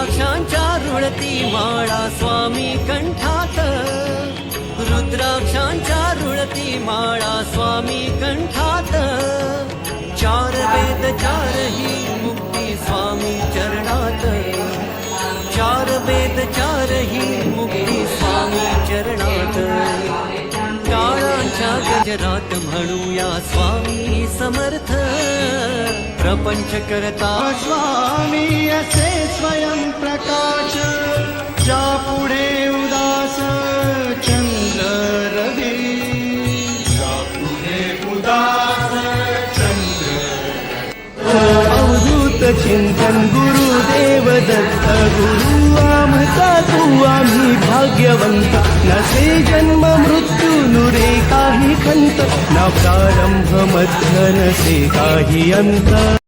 रुद्राक्षांच्या रुळती माळा स्वामी कंठात, रुद्राक्षांच्या रुळती माळा स्वामी कंठात, चार वेद चारही मुक्ती स्वामी चरणात, चार वेद चारही मुक्ती स्वामी चरणात, टाळांच्या गजरात म्हणूया स्वामी समर्थ, प्रपंच करता स्वामी असे स्वयं प्रकाश, ज्या पुढे उदास चंद्र रवी, ज्या पुढे उदास चंद्र। अवधूत चिंतन गुरुदेव दत्त, गुरु आमचा तू आम्ही भाग्यवंत, नसे जन्म मृत्यू नुरे काही खंत, ना प्रारंभ मध्य नसे काही अंत।